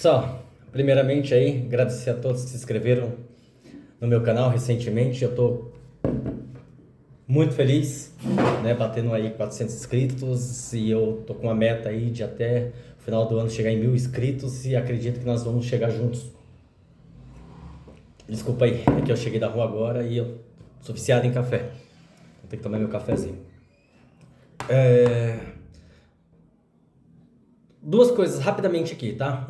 Pessoal, primeiramente aí, agradecer a todos que se inscreveram no meu canal recentemente. Eu tô muito feliz, né, batendo aí 400 inscritos e eu tô com uma meta aí de até o final do ano chegar em 1000 inscritos e acredito que nós vamos chegar juntos. Desculpa aí, é que eu cheguei da rua agora e eu sou viciado em café. Vou ter que tomar meu cafezinho. Duas coisas rapidamente aqui, tá?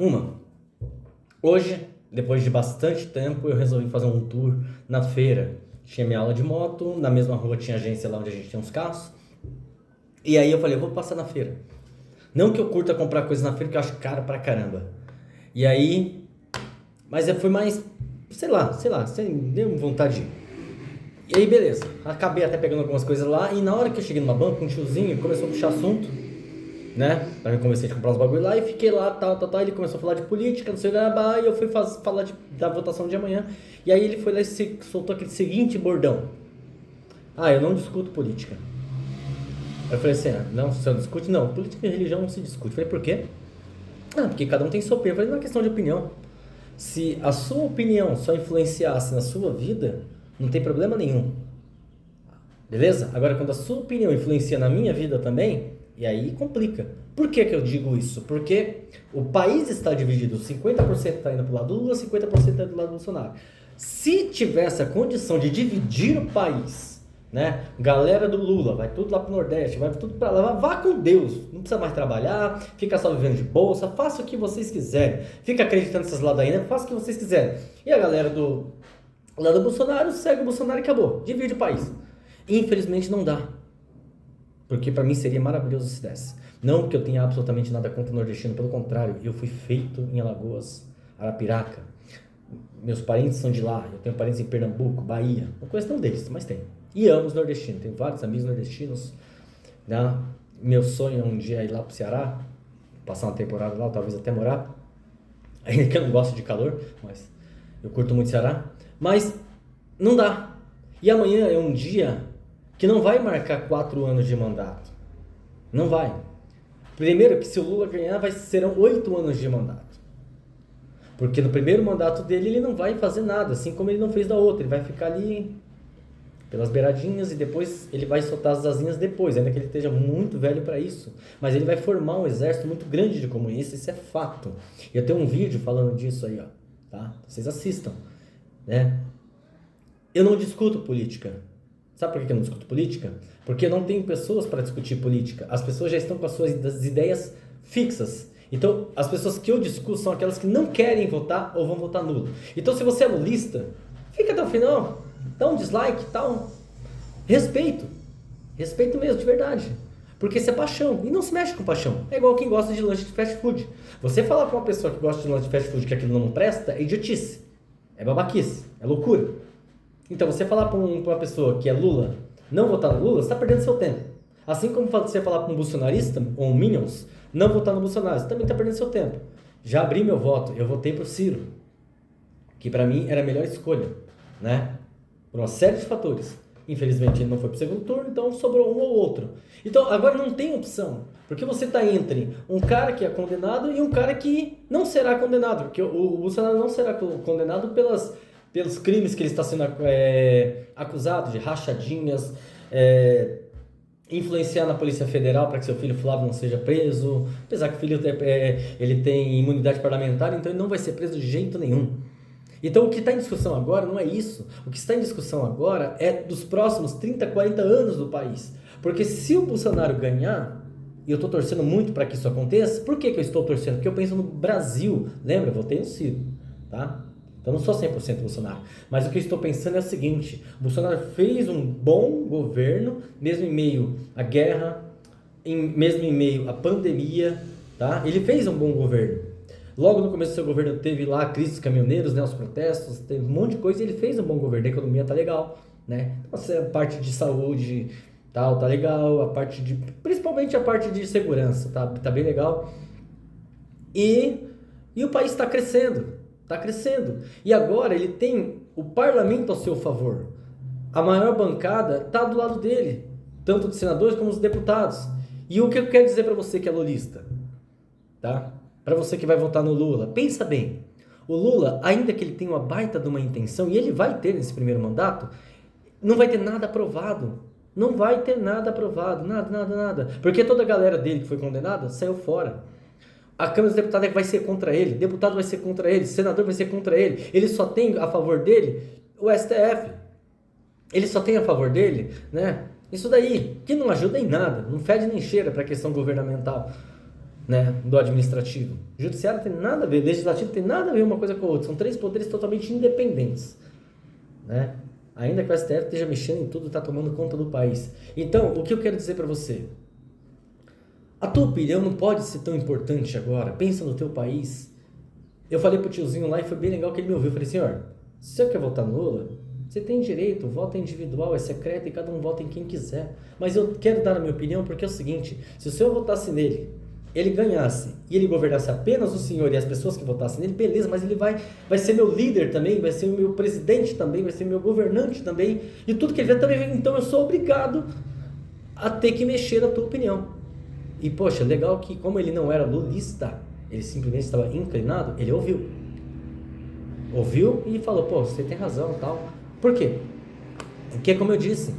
Hoje, depois de bastante tempo, eu resolvi fazer um tour na feira. Tinha minha aula de moto, na mesma rua tinha agência lá onde a gente tem uns carros. E aí eu falei, eu vou passar na feira. Não que eu curta comprar coisas na feira, que eu acho caro pra caramba. E aí, mas foi mais, sei lá, sem nem vontade de ir. E aí, beleza. Acabei até pegando algumas coisas lá. E na hora que eu cheguei numa banca, um tiozinho começou a puxar assunto, né? Aí eu comecei a comprar uns bagulho lá e fiquei lá, tal. Ele começou a falar de política, não sei o que, e eu fui falar da votação de amanhã. E aí ele foi lá e soltou aquele seguinte bordão: eu não discuto política. Aí eu falei assim: não, você não discute? Não, política e religião não se discute. Eu falei, por quê? Porque cada um tem sua opinião. Eu falei, não é questão de opinião. Se a sua opinião só influenciasse na sua vida, não tem problema nenhum. Beleza? Agora, quando a sua opinião influencia na minha vida também, e aí complica. Por que que eu digo isso? Porque o país está dividido, 50% está indo para o lado do Lula, 50% está do lado do Bolsonaro. Se tivesse a condição de dividir o país, né? Galera do Lula, vai tudo lá pro Nordeste, vai tudo para lá, vá com Deus, não precisa mais trabalhar, fica só vivendo de bolsa, faça o que vocês quiserem, fica acreditando nessas ladainhas, faça o que vocês quiserem. E a galera do lado do Bolsonaro, segue o Bolsonaro e acabou, divide o país. Infelizmente não dá. Porque para mim seria maravilhoso se desse. Não que eu tenha absolutamente nada contra o nordestino, pelo contrário, eu fui feito em Alagoas, Arapiraca. Meus parentes são de lá, eu tenho parentes em Pernambuco, Bahia. Não conheço nenhum deles, mas tem. E amo os nordestinos, tenho vários amigos nordestinos. Né? Meu sonho é um dia ir lá pro Ceará, passar uma temporada lá, talvez até morar. Ainda que eu não gosto de calor, mas eu curto muito Ceará. Mas não dá. E amanhã é um dia que não vai marcar 4 anos de mandato. Não vai. Primeiro que se o Lula ganhar, serão 8 anos de mandato. Porque no primeiro mandato dele ele não vai fazer nada, assim como ele não fez da outra. Ele vai ficar ali pelas beiradinhas e depois ele vai soltar as asinhas depois, ainda que ele esteja muito velho para isso. Mas ele vai formar um exército muito grande de comunistas, isso é fato. E eu tenho um vídeo falando disso aí, ó, tá? Vocês assistam, né? Eu não discuto política. Sabe por que eu não discuto política? Porque eu não tenho pessoas para discutir política. As pessoas já estão com as suas ideias fixas. Então, as pessoas que eu discuto são aquelas que não querem votar ou vão votar nulo. Então, se você é lulista, fica até o final, dá um dislike e tal. Respeito. Respeito mesmo, de verdade. Porque isso é paixão. E não se mexe com paixão. É igual quem gosta de lanche de fast food. Você falar para uma pessoa que gosta de lanche de fast food que aquilo não presta, é idiotice. É babaquice. É loucura. Então, você falar para uma pessoa que é Lula, não votar no Lula, você está perdendo seu tempo. Assim como você falar para um bolsonarista, ou um Minions, não votar no Bolsonaro, você também está perdendo seu tempo. Já abri meu voto, eu votei para o Ciro, que para mim era a melhor escolha, né? Por uma série de fatores. Infelizmente ele não foi para o segundo turno, então sobrou um ou outro. Então, agora não tem opção, porque você está entre um cara que é condenado e um cara que não será condenado, porque o Bolsonaro não será condenado pelos crimes que ele está sendo acusado, de rachadinhas, influenciar na Polícia Federal para que seu filho Flávio não seja preso, apesar que o filho ele tem imunidade parlamentar, então ele não vai ser preso de jeito nenhum. Então o que está em discussão agora não é isso, o que está em discussão agora é dos próximos 30, 40 anos do país, porque se o Bolsonaro ganhar, e eu estou torcendo muito para que isso aconteça, por que eu estou torcendo? Porque eu penso no Brasil, lembra, eu votei no Ciro, tá? Então eu não sou 100% Bolsonaro, mas o que eu estou pensando é o seguinte: o Bolsonaro fez um bom governo, mesmo em meio à guerra, mesmo em meio à pandemia, tá? Ele fez um bom governo. Logo no começo do seu governo teve lá a crise dos caminhoneiros, né, os protestos, teve um monte de coisa e ele fez um bom governo, a economia tá legal, né? A parte de saúde tal, tá legal, principalmente a parte de segurança, tá bem legal. E o país está crescendo. Está crescendo. E agora ele tem o parlamento ao seu favor. A maior bancada está do lado dele, tanto dos senadores como dos deputados. E o que eu quero dizer para você que é lulista, tá? para você que vai votar no Lula, pensa bem. O Lula, ainda que ele tenha uma baita de uma intenção, e ele vai ter nesse primeiro mandato, não vai ter nada aprovado. Não vai ter nada aprovado, nada. Porque toda a galera dele que foi condenada saiu fora. A Câmara dos Deputados vai ser contra ele, deputado vai ser contra ele, senador vai ser contra ele. Ele só tem a favor dele o STF. Ele só tem a favor dele, né? Isso daí, que não ajuda em nada, não fede nem cheira para a questão governamental, né, do administrativo. O judiciário tem nada a ver, o legislativo tem nada a ver uma coisa com a outra. São três poderes totalmente independentes, né? Ainda que o STF esteja mexendo em tudo, está tomando conta do país. Então, o que eu quero dizer para você? A tua opinião não pode ser tão importante agora. Pensa no teu país. Eu falei pro tiozinho lá e foi bem legal que ele me ouviu. Eu falei, senhor, se você quer votar no Lula, você tem direito, o voto é individual, é secreto e cada um vota em quem quiser. Mas eu quero dar a minha opinião porque é o seguinte, se o senhor votasse nele, ele ganhasse e ele governasse apenas o senhor e as pessoas que votassem nele, beleza, mas ele vai ser meu líder também, vai ser o meu presidente também, vai ser meu governante também, e tudo que ele vier também, então eu sou obrigado a ter que mexer na tua opinião. E poxa, legal que como ele não era lulista, ele simplesmente estava inclinado, ele ouviu e falou, pô, você tem razão e tal. Por quê? Porque como eu disse,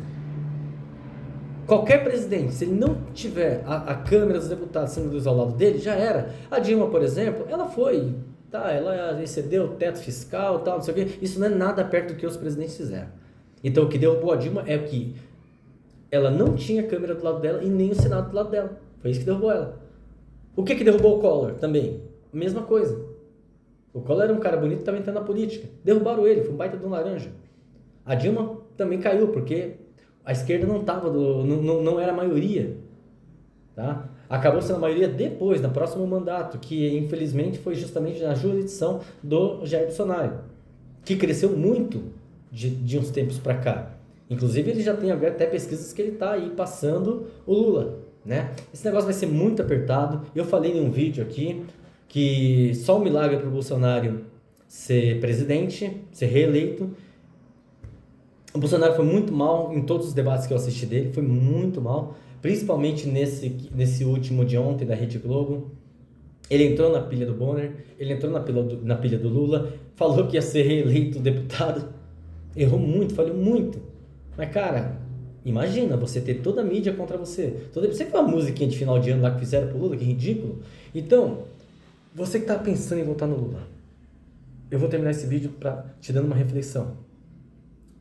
qualquer presidente, se ele não tiver a Câmara dos Deputados sendo ao lado dele, já era. A Dilma, por exemplo, ela foi, tá, ela excedeu o teto fiscal, tal, não sei o quê. Isso não é nada perto do que os presidentes fizeram. Então o que derrubou a Dilma é que ela não tinha a Câmara do lado dela e nem o Senado do lado dela. Foi isso que derrubou ela. O que derrubou o Collor também? Mesma coisa. O Collor era um cara bonito e estava entrando na política. Derrubaram ele, foi um baita de um laranja. A Dilma também caiu, porque a esquerda não era a maioria. Tá? Acabou sendo a maioria depois, no próximo mandato, que infelizmente foi justamente na jurisdição do Jair Bolsonaro, que cresceu muito de uns tempos para cá. Inclusive ele já tem até pesquisas que ele está aí passando o Lula. Né? Esse negócio vai ser muito apertado. Eu falei em um vídeo aqui que só um milagre para o Bolsonaro ser presidente, ser reeleito. O Bolsonaro foi muito mal em todos os debates que eu assisti dele, foi muito mal, principalmente nesse último de ontem da Rede Globo. Ele entrou na pilha do Bonner, ele entrou na pilha do Lula, falou que ia ser reeleito deputado, errou muito, falhou muito. Mas cara, imagina você ter toda a mídia contra você. Você viu a musiquinha de final de ano lá que fizeram pro Lula, que ridículo? Então, você que tá pensando em votar no Lula, eu vou terminar esse vídeo te dando uma reflexão.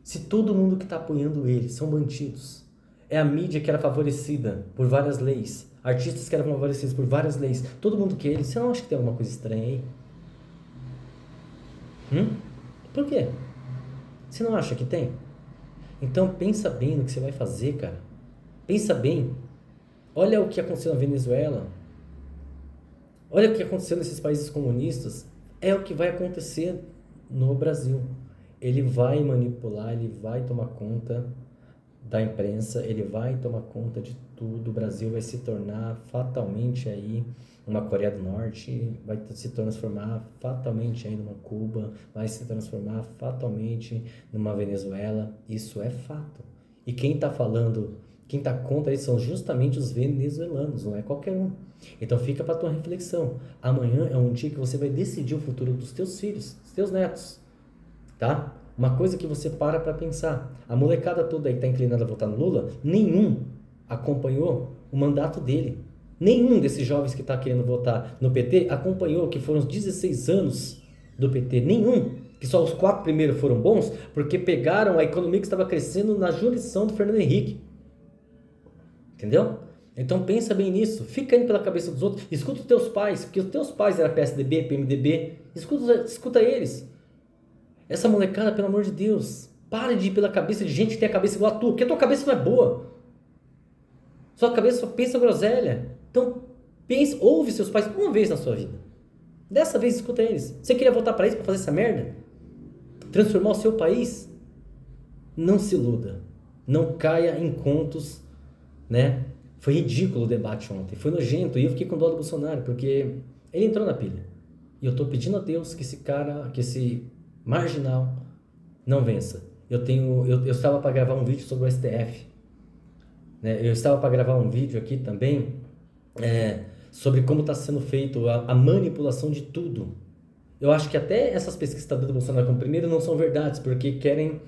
Se todo mundo que está apoiando ele são bandidos, é a mídia que era favorecida por várias leis, artistas que eram favorecidos por várias leis, todo mundo que ele, você não acha que tem alguma coisa estranha aí? Por quê? Você não acha que tem? Então pensa bem no que você vai fazer, cara. Pensa bem. Olha o que aconteceu na Venezuela. Olha o que aconteceu nesses países comunistas. É o que vai acontecer no Brasil. Ele vai manipular, ele vai tomar conta da imprensa, ele vai tomar conta de tudo. O Brasil vai se tornar fatalmente aí uma Coreia do Norte, vai se transformar fatalmente aí numa Cuba, vai se transformar fatalmente numa Venezuela. Isso é fato. E quem está falando, quem está contra isso são justamente os venezuelanos, não é qualquer um. Então fica para tua reflexão. Amanhã é um dia que você vai decidir o futuro dos teus filhos, dos teus netos. Tá? Uma coisa que você para pensar. A molecada toda aí que está inclinada a votar no Lula, nenhum acompanhou o mandato dele. Nenhum desses jovens que está querendo votar no PT acompanhou, que foram os 16 anos do PT. Nenhum. Que só os 4 primeiros foram bons, porque pegaram a economia que estava crescendo na jurisdição do Fernando Henrique. Entendeu? Então pensa bem nisso. Fica indo pela cabeça dos outros. Escuta os teus pais, porque os teus pais eram PSDB, PMDB. Escuta eles. Essa molecada, pelo amor de Deus, para de ir pela cabeça de gente que tem a cabeça igual a tua, porque a tua cabeça não é boa. Sua cabeça só pensa groselha. Então, ouve seus pais uma vez na sua vida. Dessa vez, escuta eles. Você queria voltar para isso, para fazer essa merda? Transformar o seu país? Não se iluda. Não caia em contos, né? Foi ridículo o debate ontem, foi nojento, e eu fiquei com dó do Bolsonaro, porque ele entrou na pilha. E eu tô pedindo a Deus que esse marginal não vença. Eu estava para gravar um vídeo sobre o STF, né? Eu estava para gravar um vídeo aqui também sobre como está sendo feito a manipulação de tudo. Eu acho que até essas pesquisas que está dando Bolsonaro como primeiro não são verdades, porque querem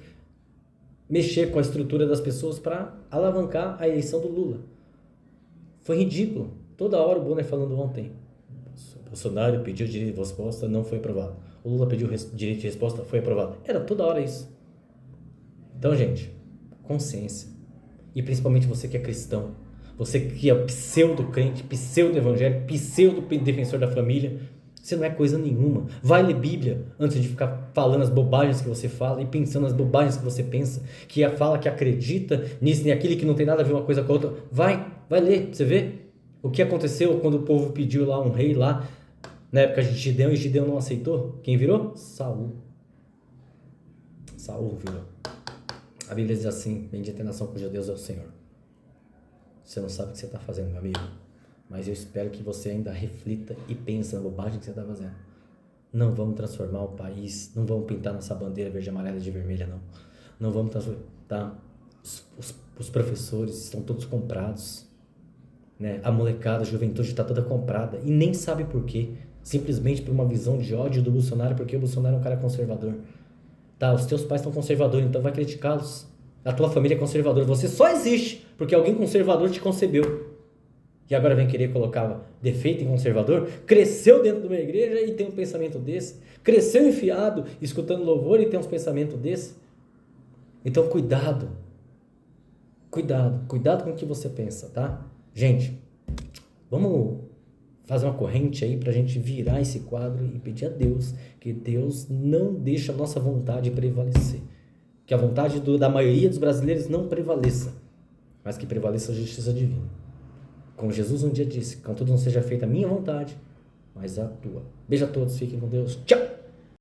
mexer com a estrutura das pessoas para alavancar a eleição do Lula. Foi ridículo. Toda hora o Bonner falando ontem. Bolsonaro pediu direito de resposta, não foi aprovado. O Lula pediu direito de resposta, foi aprovado. Era toda hora isso. Então, gente, consciência. E principalmente você que é cristão, você que é pseudo-crente, pseudo-evangélico, pseudo-defensor da família, você não é coisa nenhuma. Vai ler Bíblia antes de ficar falando as bobagens que você fala e pensando nas bobagens que você pensa, que fala que acredita nisso e aquilo que não tem nada a ver uma coisa com a outra. Vai ler, você vê o que aconteceu quando o povo pediu lá um rei lá, na época de Gideão, e Gideão não aceitou. Quem virou? Saul virou. A Bíblia diz assim: bendita a nação cujo Deus é o Senhor. Você não sabe o que você está fazendo, meu amigo, mas eu espero que você ainda reflita e pense na bobagem que você está fazendo. Não vamos transformar o país, não vamos pintar nossa bandeira verde, amarela e de vermelha, não. Não vamos transformar, tá? Os professores estão todos comprados, né? A molecada, a juventude está toda comprada e nem sabe por quê. Simplesmente por uma visão de ódio do Bolsonaro, porque o Bolsonaro é um cara conservador. Tá, os teus pais estão conservadores, então vai criticá-los. A tua família é conservadora. Você só existe porque alguém conservador te concebeu. E agora vem querer colocar defeito em conservador? Cresceu dentro de uma igreja e tem um pensamento desse. Cresceu enfiado, escutando louvor e tem uns pensamentos desse. Então cuidado. Cuidado com o que você pensa, tá? Gente, vamos fazer uma corrente aí pra gente virar esse quadro e pedir a Deus que Deus não deixe a nossa vontade prevalecer. Que a vontade da maioria dos brasileiros não prevaleça, mas que prevaleça a justiça divina. Como Jesus um dia disse: contudo não seja feita a minha vontade, mas a tua. Beijo a todos, fiquem com Deus. Tchau!